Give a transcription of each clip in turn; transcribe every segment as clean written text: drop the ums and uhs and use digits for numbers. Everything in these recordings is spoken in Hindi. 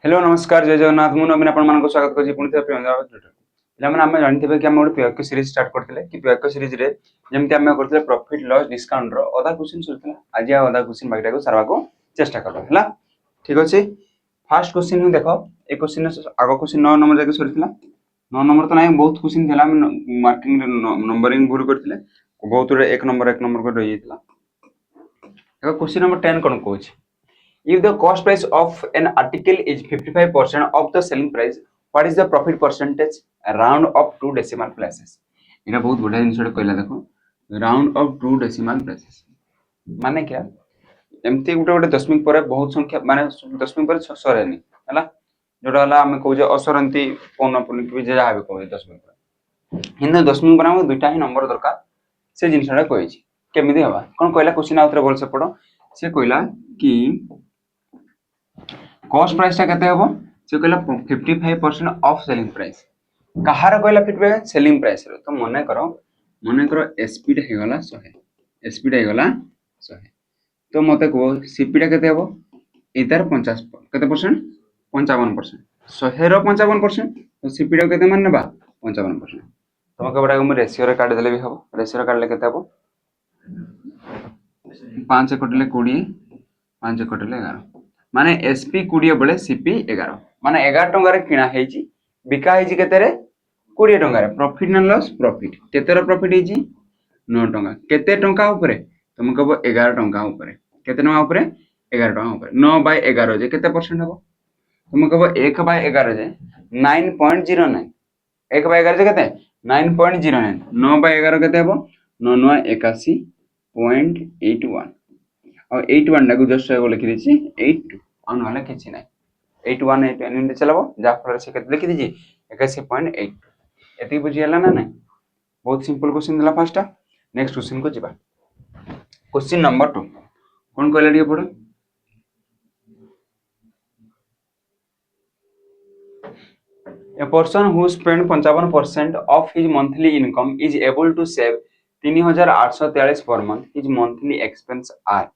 हेलो नमस्कार जय जगन्नाथ मु नवीन आपण मानको स्वागत करछि पुଣି थे पंजाब ट्यूटर पिला माने हम जानथिबे कि हम ଗୋଟେ PQ सीरीज स्टार्ट करथिले कि PQ सीरीज रे जेमति हम करथिले प्रॉफिट लॉस डिस्काउंट रो आधा क्वेश्चन सुरथिला आज आ आधा क्वेश्चन बाकीटा को सारवा को चेष्टा करबा हला ठीक अछि। फर्स्ट क्वेश्चन नु देखो ए क्वेश्चन आगो क्वेश्चन 9 नंबर जाके सुरथिला 9 नंबर तो नाही बहुत क्वेश्चन थिला हम मार्किंग नंबरिंग भूल करथिले बहुत रे 1 नंबर को रहि जितला। देखो क्वेश्चन नंबर 10 कोन कहछि if the cost price of an article is 55% of the selling price, what is the profit percentage? Round up to decimal places. इना बहुत बढ़िया जिनसटा कहला देखो round up to decimal places माने क्या एमती गोटे दशमिक पर बहुत संख्या माने दशमिक पर सरेनी हला जोड़ा हला हम कहू असरंती पौनपुन कि जे जाबे कहू दशमिक पर हिंदे दशमिक पर हम दुईटा ही नंबर दरकार से जिनसटा कहिछि केमिति हवा कोन कहला क्वेश्चन आउतरे बोल से पड़ो से कहला कि कॉस्ट प्राइस टा केते हबो से कहला 55% ऑफ सेलिंग प्राइस कहार कहला 55 सेलिंग प्राइस रो तो मने करो एसपी टा हेगला 100 एसपी टा हेगला 100 तो मते को सीपी टा केते हबो इधर 50 केते परसेंट 55% 100 रो 55% तो सीपी टा केते मान नेबा 55% तम केबडा हम रेशियो रे काट देले भी हबो रेशियो रे काटले केते हबो 5 कटले 20 5 कटले 11 माने एसपी 20 बळे सीपी 11 माने 11 टंगा रे किना हेजी बिका हेजी केते रे 20 टंगा रे प्रॉफिट न लॉस प्रॉफिट केते रो प्रॉफिट हेजी 9 टंगा केते टंका ऊपरे तुम कहबो 11 टंका ऊपरे केते टंका ऊपरे 11 टंका ऊपरे 9 बाय 11 जे केते परसेंट हबो तुम कहबो 1 बाय 11 जे 9.09 1 बाय 11 जे केते 9.09 9 बाय 11 केते हबो 9 9 81.81 और 81 डाकू जस्ट लिखि दिछि 82 और नहले किछि नै 81 एनिते चलाबो जा फल से केते लिखि दिछि 81.8 एति बुझि हला ना नै बहुत सिंपल क्वेश्चन दिला फर्स्ट नेक्स्ट क्वेश्चन को जिबा क्वेश्चन नंबर 2 कोन कहला दिए पड़ो A person who spent 55% of his monthly income is able to save 3843 per month. His monthly expense are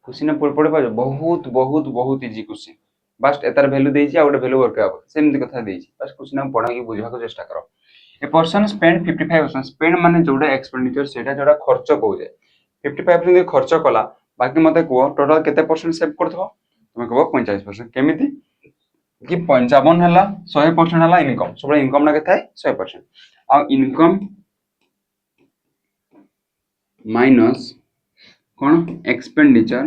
question पढ़ पाजो बहुत बहुत बहुत इजी क्वेश्चन बस एतार वैल्यू देछि आ गोटे वैल्यू वर्क आबो सेमति कथा देछि बस क्वेश्चन हम पढ़ा के बुझबा को चेष्टा करो। ए पर्सन स्पेंड 55% स्पेंड माने जोडा एक्सपेंडिचर सेटा जोडा खर्च कहू जे 55% खर्च कला बाकी मते को टोटल केते परसेंट सेव करथबो तुम कहबो 45% केमिति कि 55 हला 100% हला इनकम सब इनकम ना केते 100% आ इनकम माइनस कौन एक्सपेंडिचर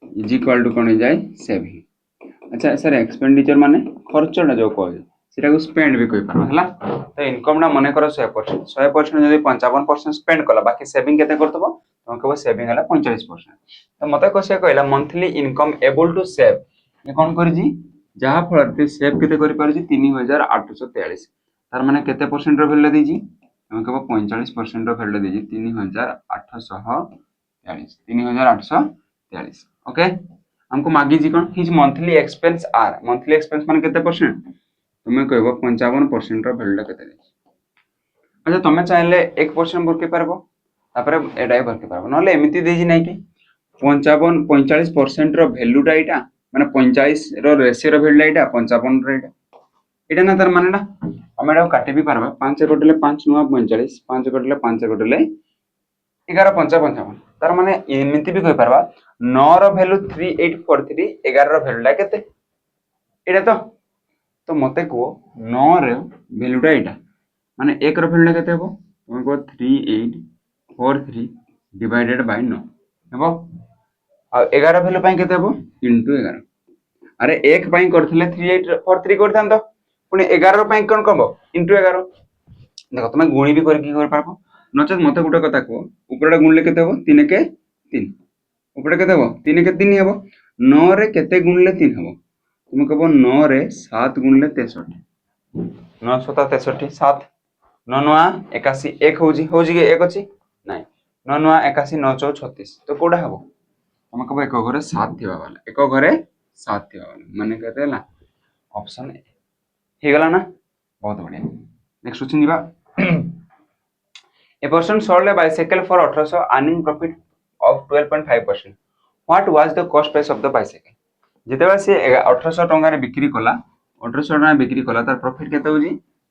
इज इक्वल टू कौन जाए सेविंग। अच्छा सर एक्सपेंडिचर माने खर्चटा जो कहे सेटा को स्पेंड भी कहि पारो हला तो इनकम ना मने करो 100% जदी 55% स्पेंड कला बाकी सेविंग केते करतबो तुम कहबो सेविंग हला 45% तो मते को से कहला monthly income able to save ये कौन करि जी जहा फल सेव केते करि पारो जी 3843 तार माने केते परसेंट रो वैल्यू देजी हम कहबो 45% रो वैल्यू देजी 3843 ओके हमको मागी जी कोन हिज मंथली एक्सपेंस माने केते परसेंट तुमे कहबो 55% रो वैल्यू केते देजी। अच्छा तुमे चाहले 1% भर के पारबो तापरे एडाई भर के पारबो नले एमिति देजी नै कि 45% रो वैल्यूटा एटा माने 45 रो रेशियो रो वैल्यू एटा 55 रो एटा ना तार माने ना हम एटा काटि भी पारबा 5 कटले 5 9 45 5 कटले 5 कटले 11 5 55 तार माने एमिति भी कहि पारबा 9 रो वैल्यू 3843 11 रो वैल्यू ला केते एटा तो मते को 9 रो वैल्यूटा एटा माने 1 रो वैल्यू केते हेबो तुम को 3843 डिवाइडेड बाय 9 हेबो आ 11 वैल्यू पई केते हेबो इनटू 11 अरे 1 पई करथिले 3843 करथान तो पुनी 11 पई कोन कहबो इनटू 11 देखो तुम गुणी भी करके कर पारबो नचेत मते गुटे कथा को ऊपरटा गुणले केते हेबो 3 के 3 ऊपरटा केते हेबो 3 के 3 हेबो 9 रे केते गुणले 3 हेबो तुम कहबो 9 रे 7 गुणले 63 9 7 63 7 9 9 81 1 होजी के 1 अछि नाही 9 9 81 9 4 36 तो कोडा हेबो तुम कहबो एक घरे 7 थिबा वाला एक घरे 7 थिबा वाला माने कहते हला ऑप्शन ए हे गला ना बहुत बढ़िया नेक्स्ट क्वेश्चन दिबा A person sold a bicycle for 1800 earning profit of 12.5%. What was the cost price of the bicycle जेतेबेले से 1800 टंका रे बिक्री कला 1800 टंका बिक्री कला तार प्रॉफिट केते होजी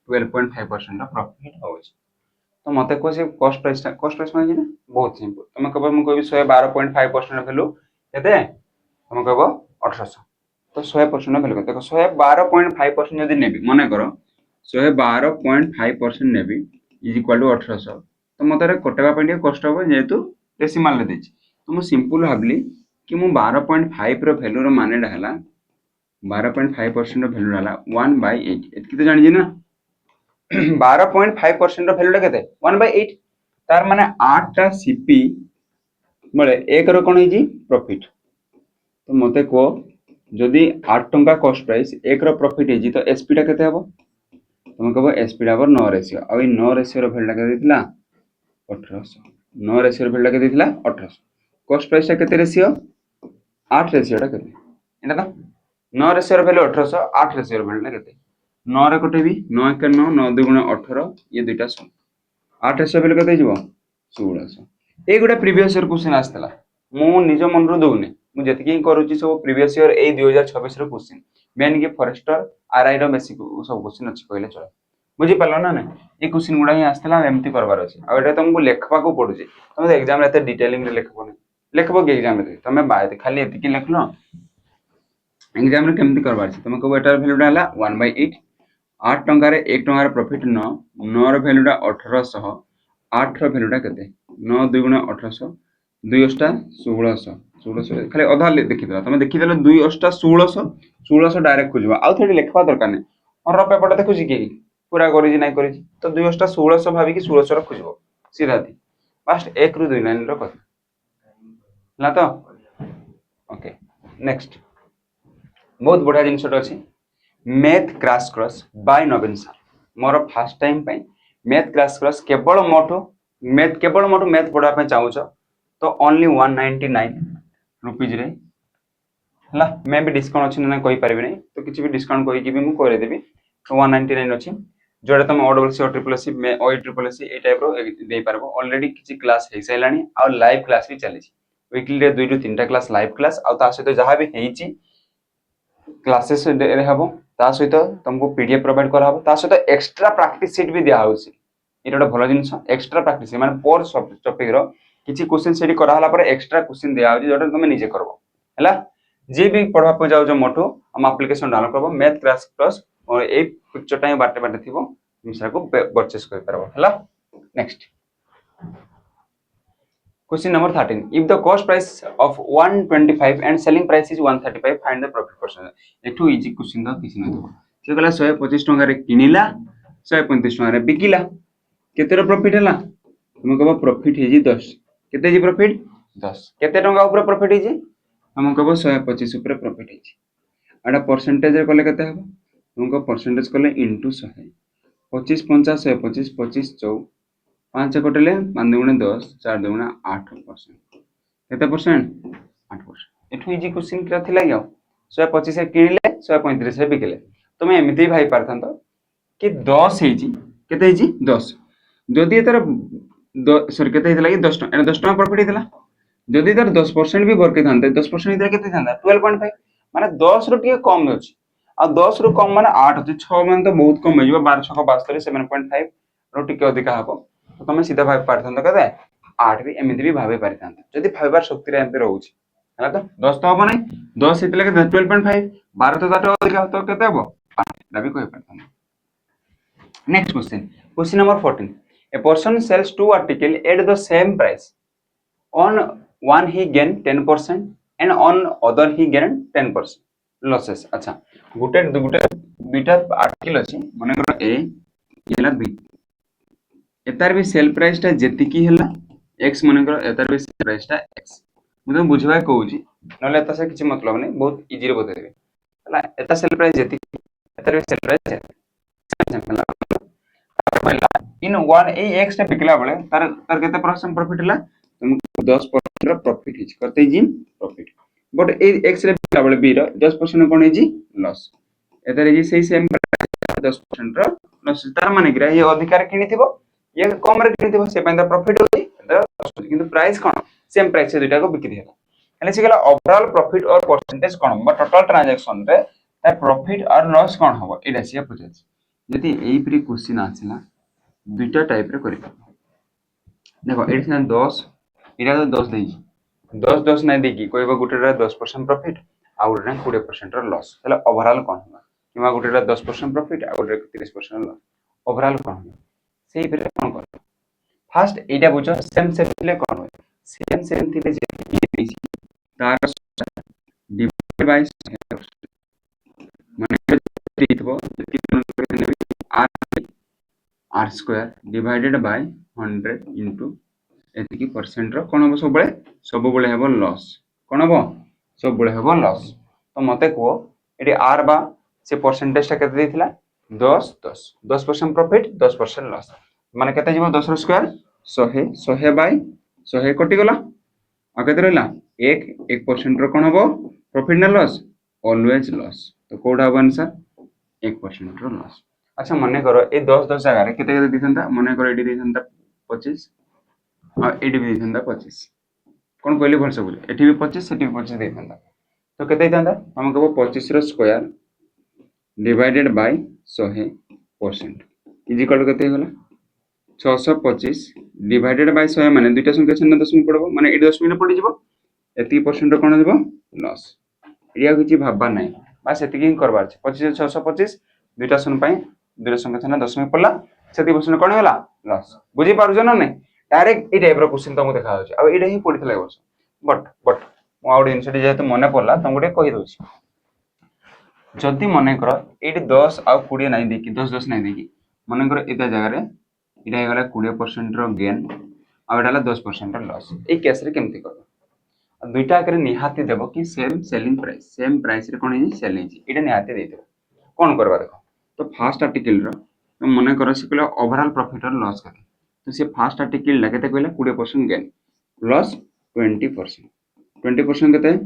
12.5% प्रॉफिट होजी तो मते को से कॉस्ट प्राइस माने ना बहुत सिंपल तुम कहबो हम कहबी 112.5% वैल्यू केते तुम कहबो 1800 तो 100% वैल्यू देखो 112.5% यदि नेबी माने करो 112.5% नेबी इज इक्वल टू 1800 तो मते कटेबा पे कष्ट हम जेहेतु डेसिमाल रे देछि तो मु सिंपल भाबली कि मु 12.5 रो वैल्यू रो मानेटा हला 12.5% रो वैल्यू हला 1/8 एतकी तो जानि ना 12.5% रो वैल्यूटा केते 1/8 तार माने 8 टा सीपी मळे 1 रो कोन हिजी प्रॉफिट तो मते को जदि 8 टंका कॉस्ट प्राइस 1 रो प्रॉफिट हिजी तो एसपी टा केते हबो तुम कहबो एसपी टा पर 9 रेशियो आ ई 9 रेशियो रो वैल्यूटा केते दितला 1800 9 रेशियो रो वैल्यूटा केते दितला 1800 कॉस्ट प्राइस टा केते रेशियो 8 रेशियो टा केते एटा तो 9 रेशियो रो वैल्यू 1800 8 रेशियो रो वैल्यू केते 9 रे कटेबी 9 1 9 9 2 गुणे 18 ये दुईटा 8 रेशियो वैल्यू केते जीवो 1600 ए गुडा प्रीवियस ईयर क्वेश्चन आस्तला मु निज मन रो दोउने मु जतिकी करूची सब प्रीवियस ईयर ए 2026 रो क्वेश्चन मेन के फॉरेस्टर आरआई रो बेसिक सब क्वेश्चन अछि कहले चले बुझी पालो ना ए क्वेश्चन गुडा ही आस्तला एमती करबार अछि आ एटा तुमको लेखबा को पडुची तुम एग्जाम रे एते डिटेलिंग रे लेखबो नै लेखबो के एग्जाम रे तमे बाय खाली एतिकी लेखलो एग्जाम रे केमती करबार अछि तुम को एटार वैल्यूटा हला 1/8 8 टंका रे 1 टंका रे प्रॉफिट 9 9 रो वैल्यूटा 1800 8 रो वैल्यूटा केते 9 2 गुणे 1800 2 अष्टा 1600 1600 खाली आधा देखि देला तमे देखि देला 2 अष्टा 1600 1600 डायरेक्ट खोजबा आ थोड़ी लेखबा दरकार नै और पेपर देखु छी की पूरा करी जी नै करी तो 2 अष्टा 1600 भाबी कि 1600 रो खोजबो सीधा दी फास्ट 1 रु 2 लाइन रो कथा ला तो ओके नेक्स्ट बहुत बढ़िया जिनसट अछि मैथ क्रैश कोर्स बाय नवीन सर मोर फर्स्ट टाइम पे मैथ क्रैश कोर्स केवल मोठो मैथ पढ़ा पे चाहू तो ओनली 199 रुपीज रे हला मैं भी डिस्काउंट अछि ना कहि परबे नै तो किछि भी डिस्काउंट कहि कि भी मु करे देबी तो 199 अछि जोडा तुम ऑडबल सी और ट्रिपल सी में ओई ट्रिपल सी ए टाइप रो दे परबो ऑलरेडी किछि क्लास हे सैलानी और लाइव क्लास भी चली वीकली रे 2 टू 3 टा क्लास लाइव क्लास और ता सहित जहां भी हेची क्लासेस रे हबो ता सहित तुमको पीडीएफ प्रोवाइड करा हबो ता सहित एक्स्ट्रा प्रैक्टिस शीट भी दिया होउसी एटा भलो जिंस एक्स्ट्रा प्रैक्टिस माने पर टॉपिक रो किछि क्वेश्चन सेडी करा हला पर एक्स्ट्रा क्वेश्चन दिया होउची जोटा तुम निजे करबो हला जे भी पढ़ा पे जाउ जो मोटो हम एप्लीकेशन डाउनलोड करबो मैथ क्रैश कोर्स और ए पिक्चर टाइम बाटे बाटे थिबो तुम को परचेस कर परबो हला next Question number 13. If the cost price of 125 and selling price is 135, find the profit percentage. एठू इजी क्वेश्चन द किसी न दो से कहला 125 टंका रे किनिला 135 टंका रे बिकिला केते रो प्रॉफिट हला तुम कहबो प्रॉफिट हेजी 10 केते जी प्रॉफिट 10 केते टंका ऊपर प्रॉफिट हेजी हम कहबो 125 ऊपर प्रॉफिट हेजी आडा परसेंटेज रे कोले केते हबो तुम को परसेंटेज कोले इनटू 100 25 50 125 25 4 5 कटले 5 गुणे 10 4 गुणे 8% केते परसेंट 8% एठू इजी क्वेश्चन क्या थिला गयो 125 रे किनिले 135 रे बिकिले तुमे एमिति भाई पारथांतो कि 10 हेजी केते हेजी 10 जदि एतर सॉरी केते हेतला कि 10 टका 10 टका प्रॉफिट हेतला जदि एतर 10% भी बरके थांते 10% हेतला केते थांता 12.5 माने 10 रो टिके कम अछि आ 10 रो कम माने 8 अछि 6 माने तो बहुत कम हेजिबो 12 6 72 7.5 रो टिके अधिका हबो तो तुम सीधा भाव पारथांत केते 8 भी एमिति भी भाबे पारथांत जदि फाइबर शक्ति रे एमते रहउची हला तो 10 तो हबो नै 10 हेतले के 12.5 12 तो तातो अधिका तो केते हबो 8 दाबी कहि पारथांत next question number 14 a person sells two article at the same price on one he gain 10% and on other he gain 10% losses अच्छा गुटे दुईटा आर्टिकल अछि माने करो ए येला बी एतार भी सेल प्राइस टा जेतिकी हला x माने करो एतार भी सेल प्राइस टा x मु तो बुझबाय कहूची नले एता से किछि मतलब नै बहुत इजी रे बते देबे हला एता सेल प्राइस जेतिकी एतार भी sale price in one A x टा बिकला बळे तार तार केते परसेंट प्रॉफिट हला तुमको 10% रो प्रॉफिट हिच करते जी प्रॉफिट बट ए x रे बिकला बळे b रो 10% कोन हिची लॉस एतार जी सही सेम 10% रो लॉस तार माने कि ये अधिकार किनिथिबो ये कम रे किनिथिबो से पेंदा प्रॉफिट होची किंतु प्राइस कोन सेम प्राइस से दुटा को बिक्री हला हेले से गला ओवरऑल प्रॉफिट और परसेंटेज कोन हम टोटल ट्रांजैक्शन रे तार प्रॉफिट और लॉस कोन हबो एटा से पूछै यदि एई प्री क्वेश्चन आछला दुईटा टाइप रे करि देखो एटी से 10 एटा तो 10 देई 10 नहीं देकी कहबो गुटे 10% प्रॉफिट आ गुटे 20% रो लॉस हेला ओवरऑल कोन हबो किमा गुटे 10% प्रॉफिट आ गुटे 30% लॉस ओवरऑल कोन हबो सेही पे कोन कर फास्ट एटा बुझो सेम थिले कोन होय सेम थिले जे तार डिवाइड बाय माने देइतबो r r square divided by 100 into एतिकी परसेंट रो कोन हो सब बळे हेबो लॉस कोन हो सब बळे हेबो लॉस तो मते को एटी r बा से परसेंटेज ता केते देथिला 10 10 10% प्रॉफिट 10% लॉस माने केते जीवो 10 रो स्क्वायर 100 100 बाय 100 कटि गला आ केते रहला 1% रो कोन हो प्रॉफिट ना लॉस ऑलवेज लॉस तो कोडा हो आंसर 1% रो लॉस अच्छा मने करो ए 10 10 जगह रे केते केते दिथंता मने करो एडी दिथंता 25 आ एडी भी दिथंता 25 कोन कहले भल सब एठी भी 25 सेठी भी 25 दिथंता तो केते दिथंता हम कहबो 25 रो square divided by 100% is equal to केते होला 625 डिवाइडेड बाय 100 माने दुईटा संख्या छन 10 मिनिट पड़बो माने 8 10 मिनिट पड़ी जिवो एती परसेंट रो कोन देबो लॉस एरिया किछि भाबबा नै बस एती कि करबार छै 25 625 दुईटा सन पई दुईटा संख्या छन 10 मिनिट पड़ला सेती परसेंट कोन होला लॉस बुझी पारु न नै डायरेक्ट ए टाइप रो क्वेश्चन तुमको देखा होछ अब एटा ही पडिथला वर्ष बट मो आउट इनसेट जेते मने पड़ला तुमको टे कहि दोछि जदि मने करो एटी 10 आ 20 नै देकी 10 10 नै देकी मने करो एता जगह रे एटा हे गला 20% रो गेन आ एटा 10% रो लॉस ए केस रे केमति करबो दुईटा करे निहाती देबो कि सेम सेलिंग प्राइस रे कोन हे सेल हे एटा निहाती दे देबो कोन करबा देखो तो फर्स्ट आर्टिकल रो तो मने करो से कहला ओवरऑल प्रॉफिट और लॉस केते तो से फर्स्ट आर्टिकल ला केते कहला 20% गेन प्लस 20% केते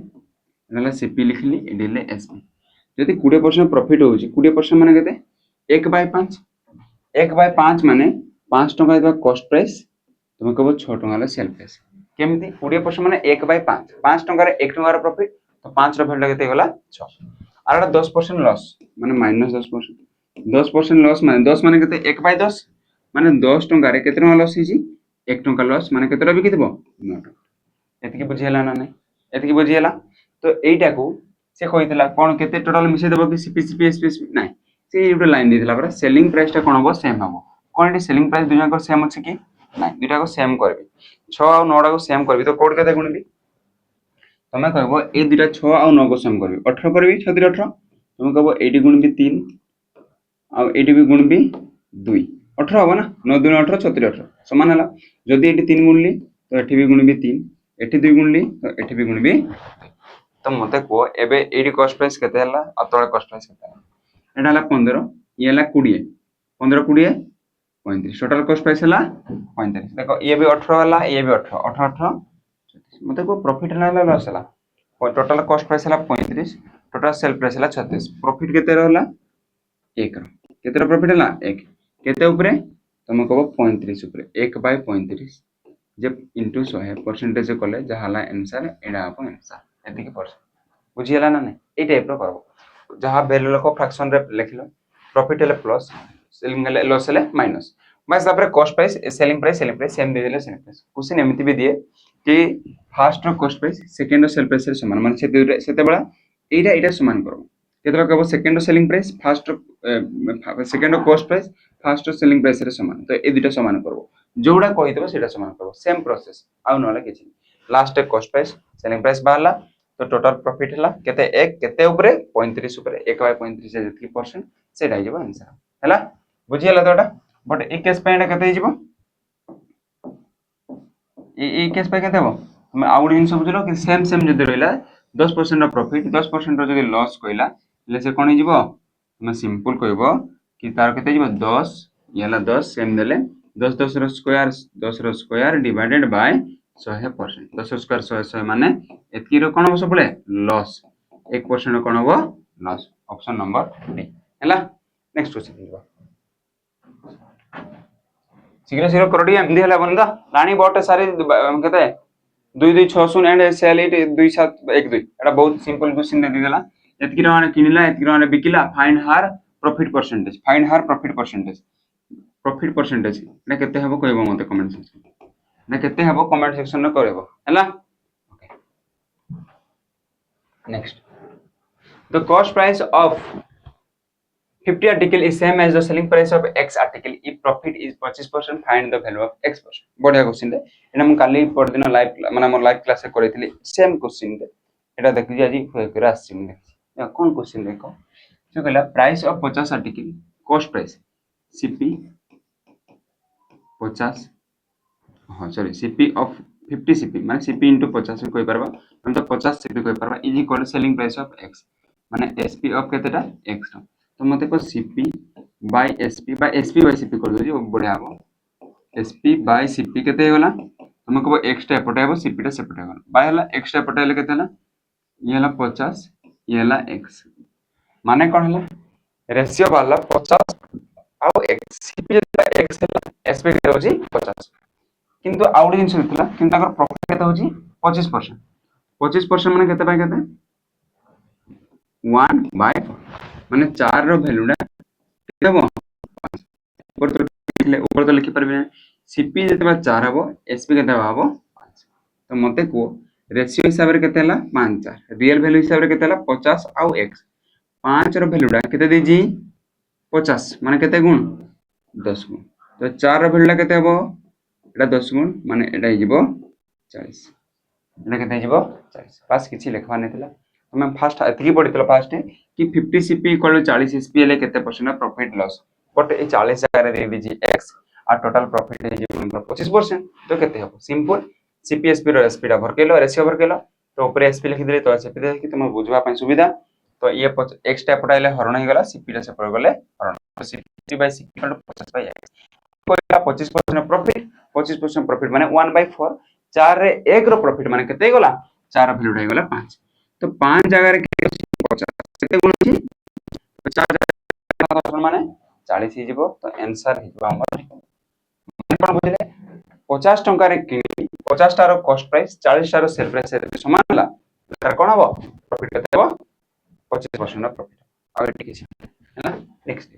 नला सीपी लिखली एडिले एसपी जदि 20% प्रॉफिट होउची 20% माने केते 1/5 1/5 माने 5 टका देबा कॉस्ट प्राइस तुम कहबो 6 टका ला सेल प्राइस केमती 20% माने 1/5 5 टका रे 1 टका रो प्रॉफिट तो 5 रो वैल्यू केते होला 6 आर 10% लॉस माने माइनस 10% लॉस माने 10 माने केते 1/10 माने 10 टका रे केते लॉस हिची 1 टका लॉस माने केते बिकी देबो 9 टका एतिकी बुझी हला ना नै एतिकी बुझी हला तो एइटा को से कहितला कोन केते टोटल मिसे देबो कि सीपी एसपी नै से एउटा लाइन दिथला पर सेलिंग प्राइस ता कोन हो सेम हबो कोन एटी सेलिंग प्राइस दुइटा को सेम अछि कि नै दुइटा को सेम करबी 6 और 9 टा को सेम करबी तो कोड केते गुणबी तमे कहबो ए दुइटा 6 और 9 को सेम करबी 18 करबी 6 3 18 तमे कहबो एटी गुणबी 3 आ एटी भी गुणबी 2 18 हो ना 9 2 18 6 3 18 समान हला जदी एटी 3 गुणली तो एठी भी गुणबी 3 एठी 2 गुणली तो एठी भी गुणबी तो मते को एबे एडी कॉस्ट प्राइस केते हला आ तळे कॉस्ट प्राइस केते हला एटा हला 15 ये हला 20 15 20 35 टोटल कॉस्ट प्राइस हला 35 देखो ये भी 18 हला ये भी 18 18 18 मते को प्रॉफिट हला लॉस हला टोटल कॉस्ट प्राइस हला 35 टोटल सेल प्राइस हला 36 प्रॉफिट केते रहला 1 रो केते प्रॉफिट हला 1 केते ऊपरे तुम कहबो 35 ऊपरे 1/35 जे इनटू 100 परसेंटेज कोले जहाला आंसर एडा आपन आंसर एति के परसेंट बुझी हला ना नै ए टाइप रो करबो जहा वैल्यू लको फ्रैक्शन रे लिखलो प्रॉफिट हले प्लस सेलिंग हले लॉस हले माइनस बस तापर cost price selling price same दे देले सेलिंग प्राइस क्वेश्चन एमिति भी दिए कि फर्स्ट रो कॉस्ट प्राइस सेकंड रो सेल प्राइस रे समान माने सेते बळा एटा समान करबो केतरा कहबो सेकंड रो सेलिंग प्राइस फर्स्ट रो सेकंड रो कॉस्ट प्राइस फर्स्ट रो सेलिंग प्राइस रे समान तो ए दुटा समान करबो जोडा कहि देबो सेटा समान करबो सेम प्रोसेस आ नला किछि last cost price selling price बाहला तो टोटल प्रॉफिट हला केते 1 केते ऊपरे 35 ऊपरे 1/35 से जति परसेंट सेटा हिजबो आंसर हला बुझी हला तोटा बट ए केस पे एटा केते हिजबो ए केस पे केते हो हम आउट इन सब बुझलो कि सेम जति रहला 10% ऑफ प्रॉफिट 10% रो जति लॉस कइला ले से कोन हिजबो हम सिंपल कहबो कि तार केते हिजबो 10 यला 10 सेम देले 10 10 रो स्क्वायर डिवाइडेड बाय 100% 10 स्क्वायर 100 माने एतकी रो कोन हो सबले लॉस 1% कोन हो लॉस ऑप्शन नंबर डी हला नेक्स्ट क्वेश्चन दिबा शीघ्र शीघ्र करडी एमदी हला बंदा रानी बॉट सारी केते 2 2 6 0 एंड सेल इट 2 7 1 2 एटा बहुत सिंपल क्वेश्चन दे देला एतकी टका किनिला एतकी टका बिकिला फाइंड हार प्रॉफिट परसेंटेज एटा केते हबो कहबो मते कमेंट सेक्शन ना केते हबो कमेंट सेक्शन में करबो हैला next the cost price of 50 article is same as the selling price of X article. If profit is 25%, find the value of X%. बढ़िया क्वेश्चन है एना हम काली पर दिन लाइव माने हमर लाइव क्लास रे करैथिली सेम क्वेश्चन है एटा देखि आजी होय आसी हम देखि कोन क्वेश्चन देखो जो कहला price of 50 article cost price CP 50 हां सॉरी सीपी ऑफ 50 सीपी माने सीपी इनटू 50 कोइ परबा हम तो 50 सीपी कोइ परबा is equal selling price of X माने एसपी ऑफ केतेटा X तो मते को CP by SP by CP कर दो जी बढ़िया हो एसपी बाय सीपी केते होला हम को एक्स्ट्रा एपटे हो सीपी टा सेपटे होला बाय होला एक्स्ट्रा एपटे ले केते होला ये होला 50 ये होला x माने कोन होला रेशियो वाला 50 आउ x सीपी x होला एसपी केते होजी 50 किंतु आउट जिंस होतला किंतु अगर प्रॉफिट केते होजी 25% 25% माने केते बाय केते 1/4 माने 4 रो वैल्यूटा देबो ऊपर तो लिखि परबे सीपी जते 4 हबो एसपी केते हबो 5 तो मते को रेशियो हिसाब रे केते हला 5 4 रियल वैल्यू हिसाब रे केते हला 50 आउ x 5 रो वैल्यूटा केते देजी 50 माने केते गुण 10 गुण तो 4 रो वैल्यूटा केते हबो एटा 10 गुण माने एटा हिजबो 40 एटा केते हिजबो 40 पास किछि लिखवा नेतला हमें फास्ट एतकी पडितला फास्ट कि 50 सीपी इक्वल 40 एसपी ले केते परसेंट प्रॉफिट लॉस बट ए 40 जगह रे दे दीजी x आ टोटल प्रॉफिट है 25% तो केते हबो सिंपल सीपीएसपी रो एसपी टा भरकेलो रेशियो भरकेलो तो ऊपर एसपी लिखि देले तो एसपी देखि तुम बुझवा पय सुविधा तो ये x टा पटाइले हरण हो गला सीपी टा से पर गले हरण तो CP by CP 50 by x कोइला 25% प्रॉफिट 25% प्रॉफिट माने 1/4 4 रे 1 रो प्रॉफिट माने केते गला 4 वैल्यू उठाई गला 5 तो 5 जगह रे 50 केते गुण छी 4 माने 40 ही जीवो तो आंसर हिजबो हमर कोन बुझले 50 टंका रे किनी 50 टा रो कॉस्ट प्राइस 40 टा रो सेल प्राइस समान होला तार कोन हबो प्रॉफिट केते हबो 25% ऑफ प्रॉफिट आगे ठीक है हैना next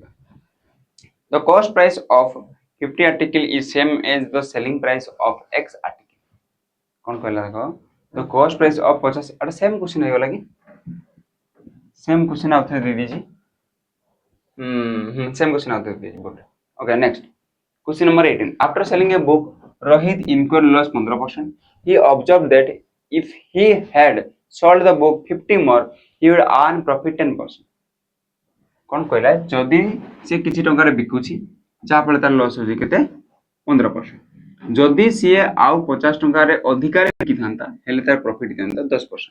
the cost price of 50 article is same as the selling price of x article कोन कहला देखो द कॉस्ट प्राइस ऑफ 50 अरे सेम क्वेश्चन है लगी सेम क्वेश्चन आउट दे दीजिए सेम क्वेश्चन आउट दे दीजिए good okay next question number 18 after selling a book Rohit incurred loss 15%. He observed that if he had sold the book 50 more, he would earn profit 10%. कौन कहला जदि से किछि टंका रे बिकुछि जा फले तार लॉस होजी केते 15% जदि से आउ 50 टंका रे अधिकार बिकि थांता हेले तार प्रॉफिट थांता 10%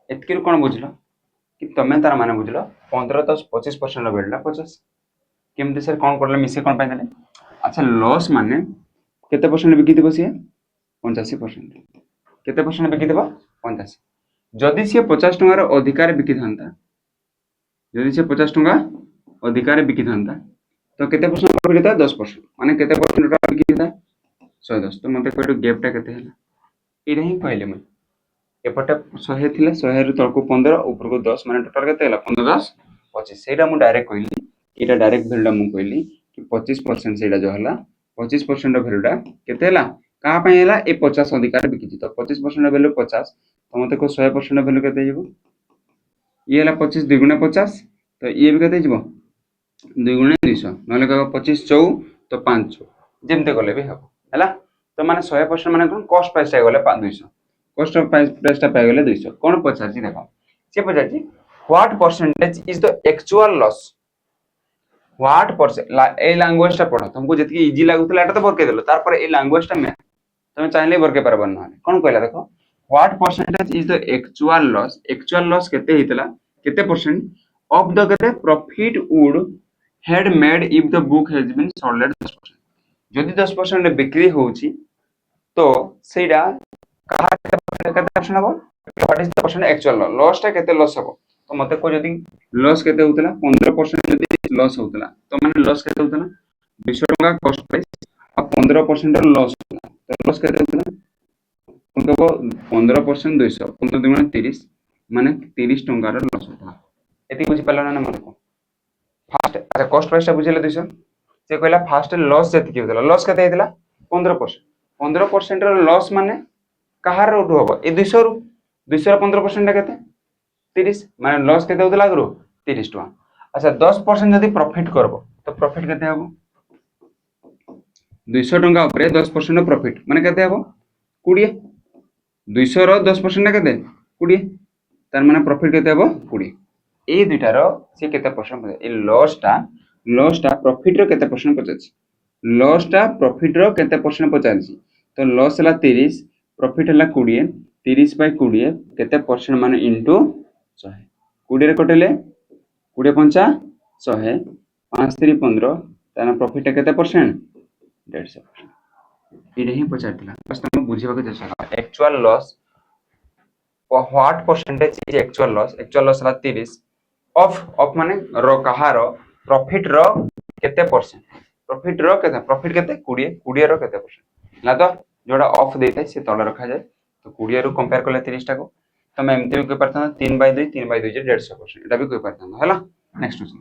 एतकिर कोन बुझलो कि तमे तार माने बुझलो 15 10 25% रो बेडला 50 केमते सर कोन करले मिसे कोन पाइ देले अच्छा लॉस माने केते परसेंट बिकि देबो से 85% केते परसेंट बिकि देबो 85 जदि से 50 टंका रो अधिकार बिकि थांता जदि से 50 टंका अधिकार बिकि थांता तो केते परसेंट प्रॉफिट था 10% माने केते परसेंट का बिकि था 110 तो मते कोइ गैप टा केते हला एटा ही कहले म एपटे 100 थिला 100 रु तळको 15 ऊपर को 10 माने टोटल केते हला 15 10 25 सेटा मु डायरेक्ट कहली एटा डायरेक्ट वैल्यू मु कहली कि 25% सेटा जो हला 25% रो वैल्यूटा केते हला कहा पय हला ए 50 अधिकार बिकि तो 25% रो वैल्यू 50 तो मते को 100% रो वैल्यू केते जेबो ये हला 25 दुगुना 50 तो ये भी केते जेबो दुगुना 200 नले का 25 4 तो 5 जेमते गले भी हबो हला तो माने 100% माने कोन कॉस्ट प्राइस टा गले 200 कॉस्ट प्राइस टा पाइ गले 200 कोन पचारजी देखो से पचारजी what percentage is the actual loss what percent ए लैंग्वेज टा पढो तुमको जति इजी लागुतला एटा तो बरके देलो तार पर ए लैंग्वेज टा में तुम चाहले बरके परबन न कोन कहला देखो what percentage is the actual loss केते हितला केते परसेंट ऑफ द केते profit would had made if the book has been sold at 10% जदि 10% बिक्री होउची तो सेडा कहा केते परसेंट हबो what is the percent actual loss टा केते लॉस हबो तो मते को जदि लॉस केते होतला 15% जदि लॉस होतला तो माने लॉस केते होतला 200 टका कॉस्ट प्राइस और 15% रो लॉस होतला तो लॉस केते होतला कब 15% 200 15 दुगुण 30 माने 30 टंकार लॉस होता एति बुझी पालो ना मन को फास्ट अच्छा कॉस्ट प्राइस बुझिले 200 से कहला फास्ट लॉस जति होतला लॉस कते हेतला 15% 15% रो लॉस माने कहार रो होबो ए 200 रो 200 रो 15% केते 30 माने लॉस केते होतला गरो 30 टका अच्छा 10% जदी प्रॉफिट करबो तो प्रॉफिट केते हबो 200 टंका ऊपर 10% प्रॉफिट माने केते हबो 20 200 रो 10% केते 20 तार माने प्रॉफिट केते हबो 20 ए दुइटा रो से केते परसेंट ए लॉस टा प्रॉफिट रो केते परसेंट पचाछ लॉस टा प्रॉफिट रो केते परसेंट पचाछ तो लॉस हला 30 प्रॉफिट हला 20 30 बाय 20 केते परसेंट माने इनटू 100 20 रे कटेले 20 पंचा 100 5 3 15 ताना प्रॉफिट केते परसेंट 150% इडे ही पचारतिला बस तुम बुझिबा के चेष्टा कर actual loss what percentage is actual loss हला 30 ऑफ माने रो कहारो प्रॉफिट रो केते परसेंट प्रॉफिट केते 20 20 रो केते परसेंट ला तो जोड़ा ऑफ देते से तले रखा जाए तो 20 रो कंपेयर करले 30 टा को तमे एमती भी कहि परता 3/2 3/2 जे 150% एटा भी कहि परता हला next question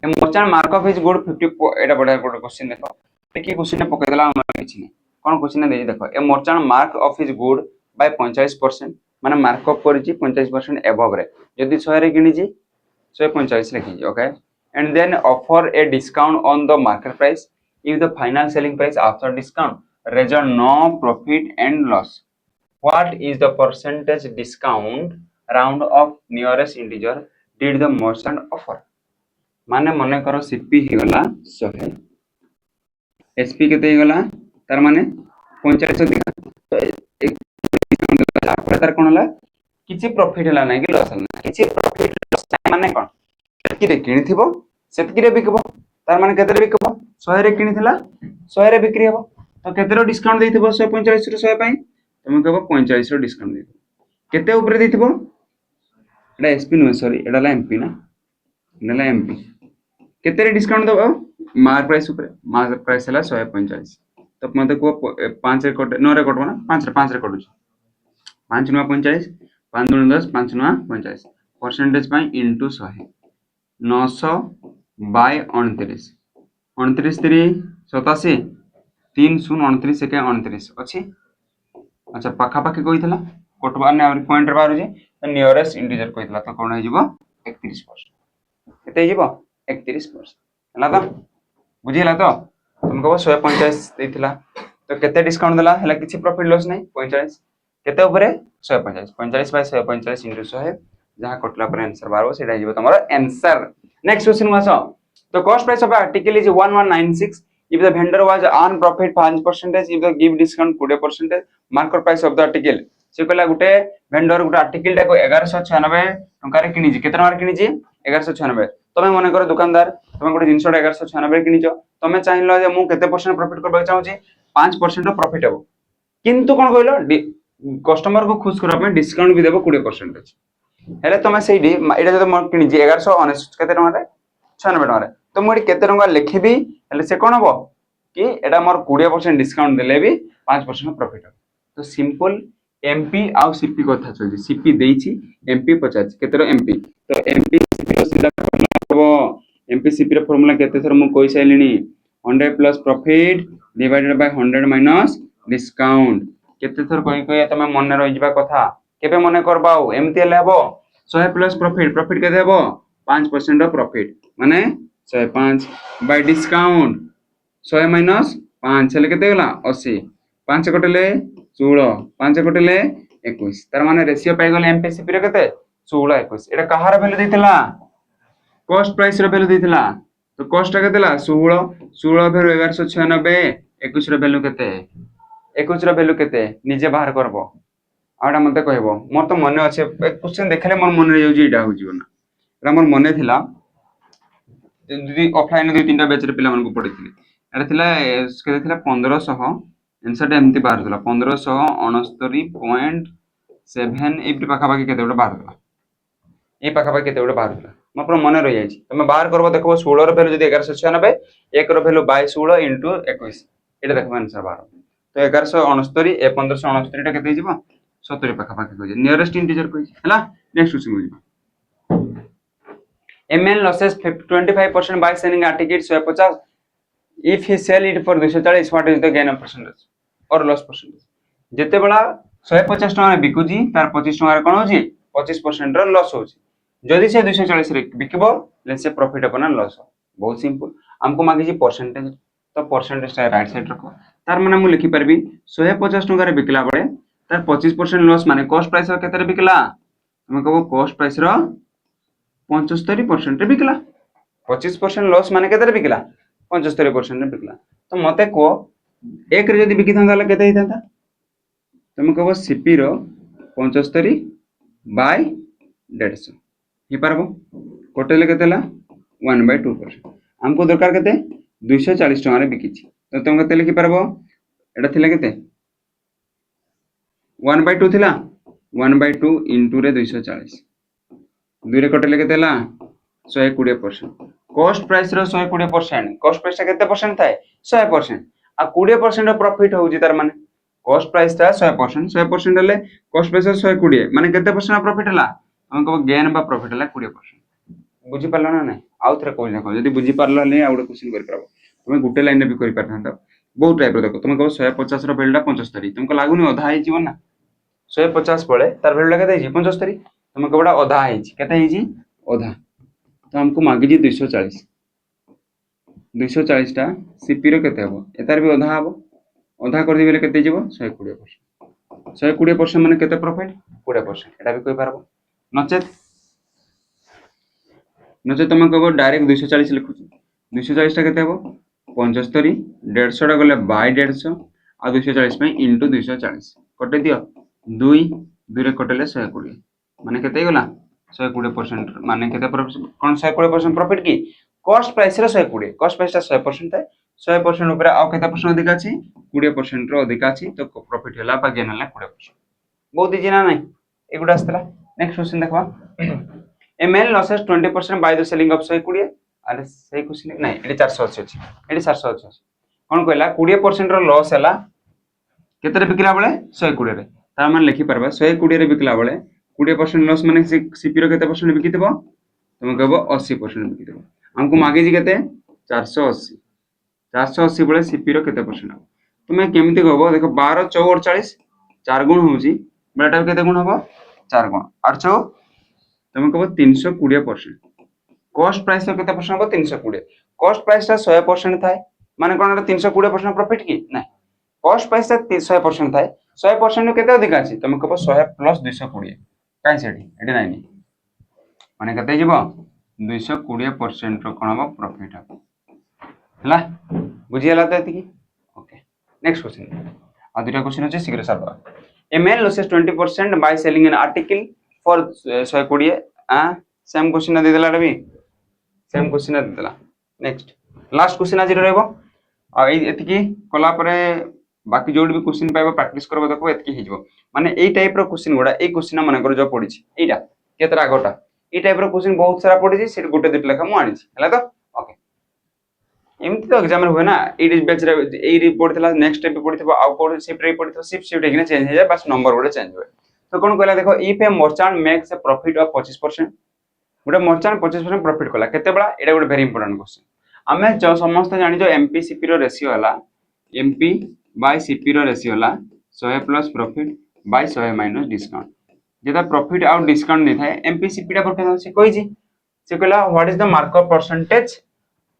A merchant mark off is good 50 एटा बडा गुड क्वेश्चन देखो देखि क्वेश्चन पके देला हम किछि नै कोन क्वेश्चन दे देखो a merchant mark off is good by 45% माने मार्क अप करिछि 45% एबव रे यदि 100 रे किनिछि 145 लिखि okay and then offer a discount on the market price if the final selling price after discount result no profit and loss what is the percentage discount round off nearest integer did the merchant offer माने मने करो सीपी ही गला 100 एसपी केते ही गला तार माने 45 दिखा तो एक तापर तार कोन हला किछि प्रॉफिट हला नै कि लॉस हला किछि प्रॉफिट लॉस माने कोन सेतकी रे किनिथिबो सेतकी रे बिकबो तार माने केते रे बिकबो 100 रे किनिथिला 100 रे बिक्री हबो तो केते रो डिस्काउंट देथिबो 145 रो 100 पई तुम कहबो 45 रो डिस्काउंट देथिबो केते ऊपर देथिबो एडा एसपी नो सॉरी एडा ला एमपी ना नेला एमपी केते रे डिस्काउंट दबो मार्क प्राइस हला 145 तो मते को 5 रे कट 9 रे कटबो ना 5 रे कटुछ 5 नुआ 45 5 दुना 10 5 नुआ 45 परसेंटेज पाई इनटू 100 900 बाय 29 29 3 87 3 0 29 के 29 अछि अच्छा पाखा पाखी कहितला कटबा ने पॉइंट रे बाहर जे नियरेस्ट इंटीजर कहितला तो कोन हे जिवो 31% केते जिवो 31% हला तो बुझिला तो तुम कहबो 145 देथिला तो केते डिस्काउंट देला हला किछि प्रॉफिट लॉस नै 45 केते ऊपर 145 45 बाय 145 इनटू 100 जहां कटला पर आंसर बारो सेटा जिवो तमरो आंसर नेक्स्ट क्वेश्चन वासो तो cost price of article is 1196 if the vendor was earn profit 5% if the give discount 20% market price of the article से कहला गुटे वेंडर गुटे आर्टिकल टाको 1196 टंका रे किनिजी केते टंका रे किनिजी 1196 तमे मने कर दुकानदार तमे गुटे जिंसटा 1196 रे किनिजो तमे चाहिलो जे मु केते परसेंट प्रॉफिट करबा चाहू छी 5% रो प्रॉफिट हेबो किंतु कोन कहलो कस्टमर को खुश करबा में डिस्काउंट भी देबो 20% अछि हेले तमे सेही एटा जदि म किनिजी 1199 केते टंका रे 96 टंका रे तो मोडी केते टंका लिखिबी हेले से कोन हबो कि एटा मोर 20% डिस्काउंट देले भी 5% प्रॉफिट हो तो सिंपल एमपी आउ सीपी कथा चलजी सीपी देइछि एमपी 50 केतेरो एमपी तो एमपी सीपी रो सीधा करबो एमपी सीपी रो फार्मूला केते थर मु कहि साइलिनी 100 plus profit divided by 100 minus discount केते थर कहि तमे मन रहि जिबा कथा केबे मन करबाओ एमती ले हबो 100 प्लस प्रॉफिट प्रॉफिट केते हबो 5% रो प्रॉफिट माने 105 बाय डिस्काउंट 100 माइनस 5 हेले केते गला 80 5 कटले 16 5 कटले 21 तार माने रेशियो पाइ गले एमपीसीपी रे केते 16 21 एटा कहार वैल्यू देथिला कॉस्ट प्राइस रो वैल्यू देथिला तो कॉस्ट केते ला 16 16 फेर 1196 21 रो वैल्यू केते 21 रो वैल्यू केते निजे बाहर करबो आडा मते कहबो मोर तो मने अछि क्वेश्चन देखले मोर मन रे जाउजी इडा हो जीवना एटा मोर मने थिला दीदी ऑफलाइन दु तीनटा बैच रे पिला मन को पढिथिले एटा थिला केते थिला 1500 आंसर एमती बाहर थिला 1569.7 एप्री पाखा पाखी केते उडा बाहर थिला ए पाखा पाखी केते उडा बाहर थिला म पूरा मन रहि जायछि तमे बाहर करबो देखबो 16 रो वैल्यू जदि 1196 1 रो वैल्यू बाय 16 * 21 एटा देखबो आंसर बाहर तो 1169 ए 1569 टा केते हिजबो 70 पाखा पाखी हो जे नियरेस्ट इंटीजर कोइ हला नेक्स्ट क्वेश्चन हो MN losses 25% by selling a ticket 150 if he sell it for 240 what is the gain of percentage or loss percentage जेते बड़ा 150 टका रे बिकुजी तार 25 टका रे कोन होजी 25% रो लॉस होजी जदि से 240 रे बिकबो ले से प्रॉफिट अपन लॉस हो बहुत सिंपल हमको मांगी जी परसेंटेज तो परसेंटेज टा राइट साइड रखो तार माने मु लिखि परबी 150 टका रे बिकला बळे तार 25% लॉस माने कॉस्ट प्राइस रो केते रे बिकला हम कहबो कॉस्ट प्राइस रो 75% रे बिकला 25% लॉस माने केते रे बिकला 75% रे बिकला तो मते को एक रे जदी बिकि थांदा ले केते हितांता तुम कहबो सीपी रो 75 बाय 150 हे पारबो कोटेले केतेला 1/2% हमको दरकार केते 240 टका रे बिकिछि तो तुम केते लिखि पारबो एटा थिला केते 1/2 थिला 1/2 इनटू रे 240 दुई रे कटेले केतेला 120% कॉस्ट प्राइस रो 120% कॉस्ट प्राइस ता केते परसेंट थाए 100% आ 20% रो प्रॉफिट होउजी तार माने कॉस्ट प्राइस ता 100% हेले कॉस्ट प्राइस 120 माने केते परसेंट प्रॉफिट हला हम कहबो गेन बा प्रॉफिट हला 20% बुझी पारला ना नहीं आउ थरे कोइ देखो जदी बुझी पारला ले आउडे क्वेश्चन कर परबो तुमे गुटे लाइन रे भी करि परथांता बहुत टाइप रो देखो तुमे कहबो 150 रो वैल्यू 75 तुमको लागुनी अधा आइ जीवन ना 150 पळे तार वैल्यू केते आइ 75 तुमे कहबोडा अधा आइ केते आइ जी अधा तो हमको मागी जी 240 टा सीपी रो केते हबो एतार भी अधा हबो अधा कर दिबेले केते जीवो 120% 120% माने केते प्रॉफिट 20% एटा भी कोइ पारबो नचे तुम कहबो डायरेक्ट 240 लिखु 240 टा केते हबो 75 150 टा गले बाय 150 आ 240 पे इनटू 240 कटे दियो 2 2 रे कटेले 120 माने केते गला 120% माने केते कोन 120% प्रॉफिट की कॉस्ट प्राइस रे 120 कॉस्ट प्राइस ता 100% है 100% ऊपर आ केते परसेंट अधिक अछि 20% रो अधिक अछि तो प्रॉफिट होला बा गेन होला 20% बहुत इजी ना नहीं एगुडा आस्तला नेक्स्ट क्वेश्चन देखबा ML losses 20% by the selling of 120 अरे सही क्वेश्चन नहीं एटी 480 अछि एटी 780 अछि कोन कहला 20% रो लॉस हला केते रे बिकला बळे 120 रे तार मान लिखि परबा 120 रे बिकला बळे 20% लॉस माने सीपी रो केते परसेंट बिकितबो तुम कहबो 80% बिकितबो हमको मागे जी केते 480 बळे सीपी रो केते परसेंट तुमे केमिति कहबो देखो 12 4 40 4 गुण होउची बळटा केते गुण हबो 4 गुण 8 तुम कहबो 320% कॉस्ट प्राइस रो केते परसेंट हबो 320 कॉस्ट प्राइस ता 100% थाए माने कोन 320% प्रॉफिट की नहीं कॉस्ट प्राइस ता 100% थाए 100% नो केते अधिक अछि तुम कहबो 100 प्लस 220 काई सेठी एटी नाही माने केते जीवो 220% रो कोन हबो प्रॉफिट हबो हला बुझी हला त एतिकी ओके नेक्स्ट क्वेश्चन आ दुटा क्वेश्चन अछि शीघ्र सरबा ML loses 20% by selling an article for 120 same question दे देला रवि सेम क्वेश्चन दे देला नेक्स्ट लास्ट क्वेश्चन आज रहबो आ एतिकी कला परे बाकी जोड भी क्वेश्चन पाइबो प्रैक्टिस करबो देखो एतिकी हिजबो माने एई टाइप रो क्वेश्चन गुडा ए क्वेश्चन माने कर जो पड़ी छी एटा केतरा गोटा ए टाइप रो क्वेश्चन बहुत सारा पड़ी छी से गोटे दुट लेखा मु आनी छी हला तो ओके एमती तो एग्जाम रे होय ना ए बैच रे ए रिपोर्ट थला नेक्स्ट टाइप पड़िथबो आ कोड शिफ्ट रे पड़िथबो शिफ्ट हेगिना चेंज हो जाय बस नंबर गोटे चेंज होय तो कोन कहला देखो if A merchant makes a profit of 25% गोटे मर्चेंट 25% प्रॉफिट कला केते बडा एटा गोटे वेरी इंपोर्टेंट क्वेश्चन हमें जो समस्त जानि जो एमपी सीपी रो रेशियो हला एमपी बाय सीपी रो रेशियो हला 100 plus profit by 100 minus discount जेता प्रॉफिट आउट डिस्काउंट नै थाए एमपी सीपी टा पर से कोइ जी से कहला what is the markup percentage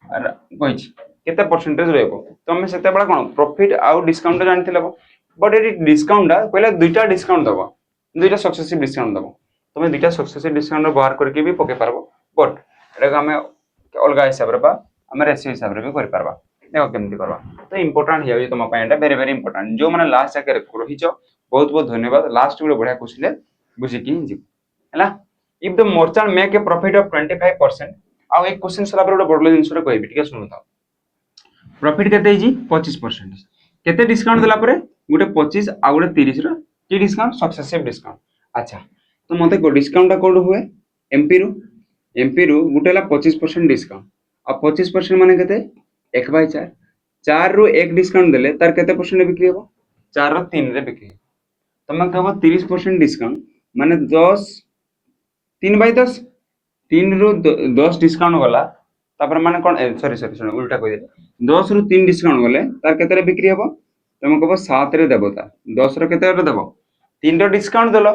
कोइ जी केते परसेंटेज रहबो तो हमें सेते बडा कोन प्रॉफिट आउट डिस्काउंट जानिथिले बट एटी डिस्काउंट दा कहला दुईटा डिस्काउंट दबो दुईटा सक्सेसिव डिस्काउंट दबो तुम दुईटा सक्सेसिव डिस्काउंट व्यवहार करके भी पके पारबो बट एटा हमें अलगा हिसाब रे बा हम रेशियो हिसाब रे भी कर पारबा देखो केमति करबा तो इंपोर्टेंट है तुम पय एटा वेरी वेरी इंपोर्टेंट जो माने लास्ट जाके रहिचो बहुत बहुत धन्यवाद लास्ट वीडियो बढ़िया क्वेश्चन बुझी की जी हला if the merchant make a profit of 25% आ एक क्वेश्चन सला पर बडलो जिंस रे कहबी ठीक सुनु था प्रॉफिट केते जी 25% केते डिस्काउंट देला परे गुटे 25 आ गुटे 30 रो की डिस्काउंट सक्सेसिव डिस्काउंट अच्छा तो मते को डिस्काउंट कोड हुए एमपी रु गुटेला 25% डिस्काउंट आ 25% माने केते 1/4 4 रु 1 डिस्काउंट देले तार केते परसेंट बिक्री हो 4 रो 3 रे बिक्री तुम कह 30% डिस्काउंट माने 10 3/10 3 रु 10 डिस्काउंट गला तापर माने कोन सॉरी सॉरी सॉरी उल्टा कह दे 10 रु 3 डिस्काउंट गले तार केते रे बिक्री हेबो तुम कह 7 रे देबो ता 10 रो केते रे देबो 3 रो डिस्काउंट देलो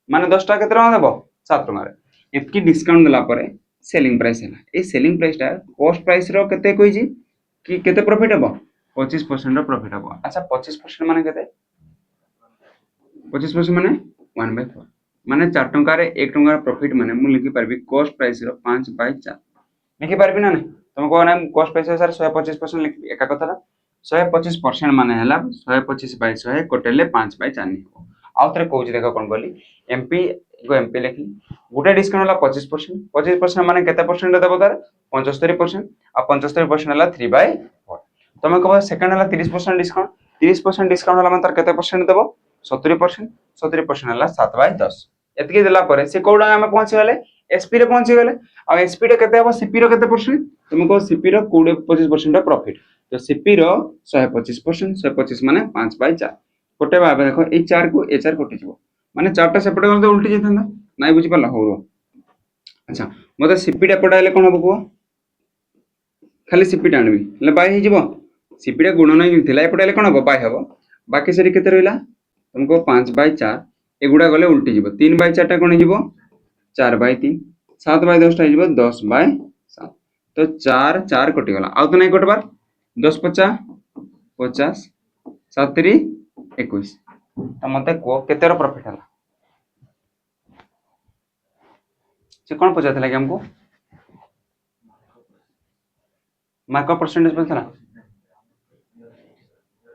माने 10 टा केते रे देबो 7 टका रे इतकी डिस्काउंट देला परे सेलिंग प्राइस हैला ए सेलिंग प्राइस टा कॉस्ट प्राइस रो केते कहि जी कि केते प्रॉफिट हेबो 25% रो प्रॉफिट हेबो अच्छा 25% माने केते 25% माने 1/4 माने 4 टका रे 1 टका प्रॉफिट माने मु लिखि परबी कॉस्ट प्राइस रो 5/4 लिखि परबी ना नहीं तुम को ना कॉस्ट प्राइस सर 125% लिखि एका कथा 125% माने हैला 125/100 कोटेले 5/4 नहीं हो आउ थरे कहूची देखो कोन बोली एमपी को एमपी लिखि गुटे डिस्काउंट होला 25% 25% माने केते परसेंट देबो तार 75% आ 75% होला 3/4 तुम कहो सेकंड होला 30% डिस्काउंट 30% डिस्काउंट होला माने तार केते परसेंट देबो 70% 70% होला 7/10 एतकी देला परे से कोडा हम पहुंची गले एसपी रे पहुंची गले आ एसपी रे केते हबो सीपी रो केते परसेंट तुम को सीपी रो 25% प्रॉफिट तो सीपी रो 125% 125 माने 5/4 कोटे भाबे देखो ए 4 को ए 4 कोटी जीवो माने 4 टा सेपटे गले तो उल्टी जेथंदा नाइ बुझी परला हो अच्छा मते सीपी टा पडाइले कोन हबो को खाली सीपी टा आनबी ले बाय हे जीवो सीपी टा गुण नै थिला ए पडाइले कोन हबो बाय हबो बाकी सेरी केते रहिला तुमको 5/4 एगुडा गले उल्टी जीवो 3/4 टा कोन जीवो 4/3 7/10 टा जीवो 10/7 तो 4 4 कटि गला आउ तो नै कटबार 10 50 50 7 3 21 तो मते को केते रो प्रॉफिट हला से कोन पचाथला कि हमको मार्कअप परसेंटेज पचला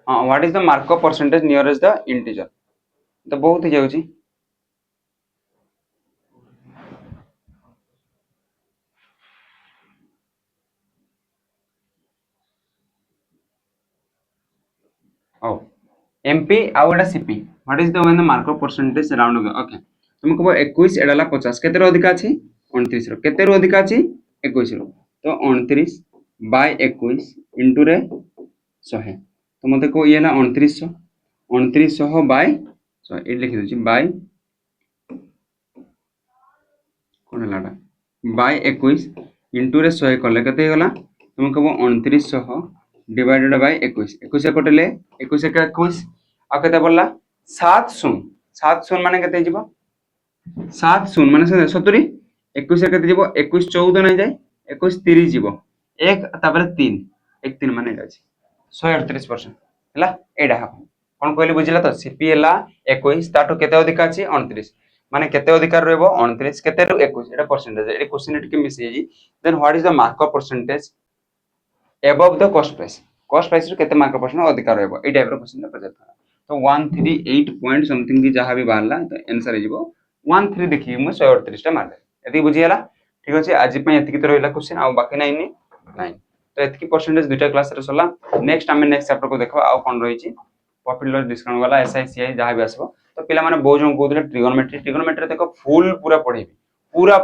हां what is the markup percentage nearest the integer तो बहुत ही जाउची ओ एमपी आउडा CP what is the when the markup percentage round okay तुम कहबो 21 एडाला 50 केते रो अधिक अछि 29 रो केते रो अधिक अछि 21 रो तो 29 बाय 21 इनटू रे 100 तो मते को येला 2900 2900 बाय 100 ए लिखि दउची बाय कोन लाडा बाय 21 इनटू रे 100 करले केते गला तुम कहबो 2900 डिवाइडेड बाय 21 21 कटले 21 का 21 आ केते बोलला 70 70 माने केते जीवो 70 माने 70 21 केते जीवो 21 14 नै जाय 21 30 जीवो 1 तापर 3 1 3 माने जाय 138% हला एडा हा कोन कहली बुझिला तो सीपी हला 21 ताटो केते अधिक अछि 29 माने केते अधिकार रहबो 29 केते रु 21 एटा परसेंटेज ए क्वेश्चन एटके मिस जी then what is the markup percentage above the cost price रो केते मार्कअप परसेंट अधिकार रहबो ए टाइप रो क्वेश्चन पचार तो 138 पॉइंट समथिंग की जहां भी बाहरला तो आंसर हे जीवो 13 देखि म 138 टा मार दे एती बुझियला ठीक अछि आज पय एती तो रहला क्वेश्चन आ बाकी नाही नहीं तो एतकी परसेंटेज दुटा क्लास रे सला नेक्स्ट हमें नेक्स्ट चैप्टर को देखबा आ कोन रही छी प्रॉफिट लॉस डिस्काउंट वाला एसआईसीआई जहां भी आसबो तो पिला माने बहु जन कोदले ट्रिगोनोमेट्री देखो फुल पूरा पढेबी पूरा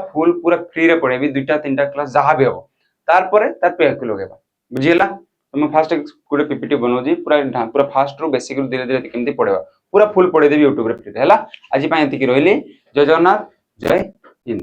फ्री रे पढेबी दुटा तीनटा क्लास जहां भी हो तार परे तार पे को लगेबा बुझियला तुम फास्ट गोटे पीपीटी बनाओ जी पूरा फास्ट रो बेसिक रो धीरे धीरे केमती पढेबा पूरा फुल पढे देबी YouTube रे फ्री हैला आज पय एती की रहली जय जगन्नाथ जय हिंद।